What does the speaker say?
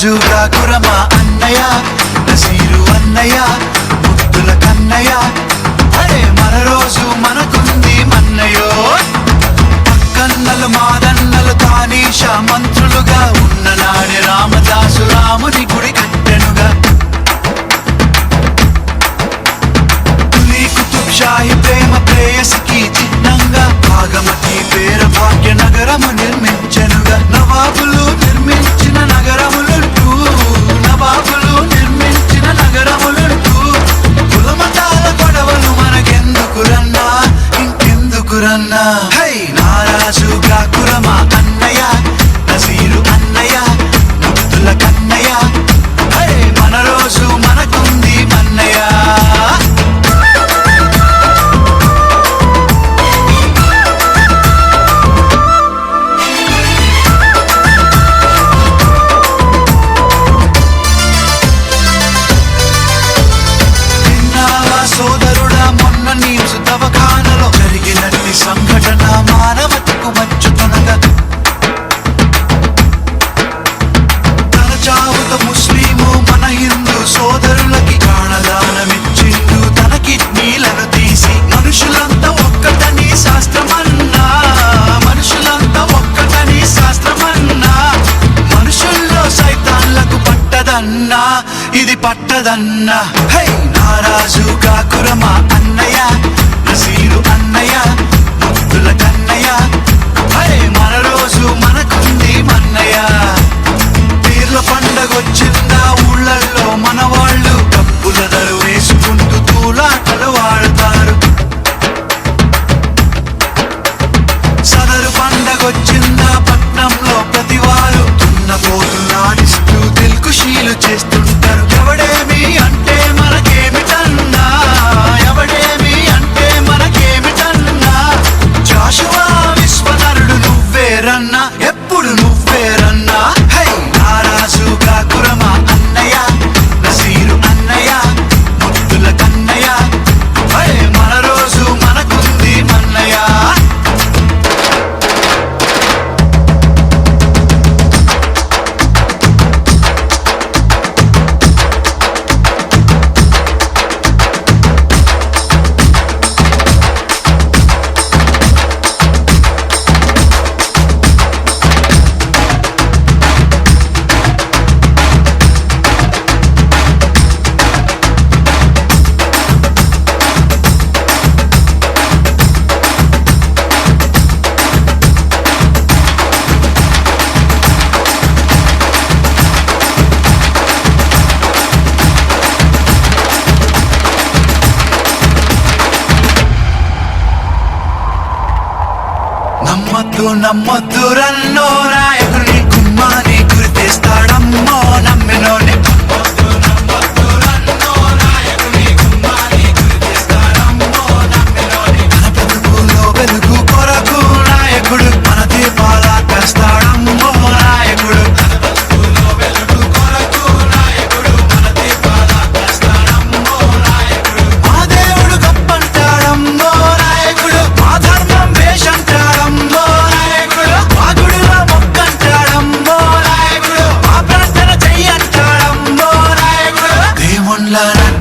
నారాజుగా కురమా అన్నయ్య నసీరు అన్నయ్య ముద్దుల కన్నయ్య అరే మన రోజు మనకుంది మన్నయో పక్కన్నలు మాదన్నలు తానీష మంత్రులుగా ఉన్న నాడే రామదాసు రాముని గుడి కట్టెనుగా కుతుబ్ షాహి ప్రేమ ప్రేయసికి చిహ్నంగా భాగమతి పేర భాగ్య నగరము నిర్మించెనుగా నవాబులు నిర్మించిన నగరములుంటూ కులమతాల గొడవలు మనకెందుకురన్నా ఇంకెందుకురన్నా హై నారాజుగా కురమా అన్నయ్య నసీరు అన్నయ్య ముద్దుల కన్నయ్య హై మన రోజు మనకుంది మన్నయ్య సోదరుడా మొన్న న్యూస్ దవాఖానలో జరిగినట్టి సంఘటన మానవతకు మచ్చుతనగా తన చావుతో ముస్లిము మన హిందూ సోదరులకి ప్రాణదానమిచ్చిండు తన కిడ్నీలను తీసి మనుషులంతా ఒక్కటని శాస్త్రమన్నా మనుషుల్లో సైతాన్లకు పట్టదన్నా ఇది పట్టదన్నా హై నారాజుగా కురమా అన్నయ్య నసీరు అన్నయ్య ముద్దుల కన్నయ్య హై మన రోజు మనకుంది మన్నయ్య పీర్ల పండగొచ్చిందా ఊళ్ళల్లో మన వాళ్ళు డబ్బుల ధర వేసుకుంటూ తూలాటలు వాడతారు సదరు పండగొచ్చిందా పట్నంలో ప్రతివారు దున్నపోతులాడిస్తూ దిల్కుషీలు చేస్తుంటారు ఎవడేమి అంటే మనకేమిటన్నా జాషువా విశ్వనరుడు నువ్వేరన్నా ఎప్పుడు నువ్వేరన్నా హై నారాజుగా కురమా అన్నయ్య నసీరు అన్నయ్య ముద్దుల కన్నయ్య హై మన రోజు మనకుంది మన్నయ్య నమ్మొద్దు రన్నో నాయకుని కుమ్మాని గురి తెస్తాడమ్మో నమ్మినోని మన బ్రతుకులో వెలుగు కొరకు నాయకుడు మన దీపాల తెస్తాడమ్మో నాయకుడు మా దేవుడు గొప్పంటాడమ్మో నాయకుడు మా ధర్మం వేషంటాడమ్మో la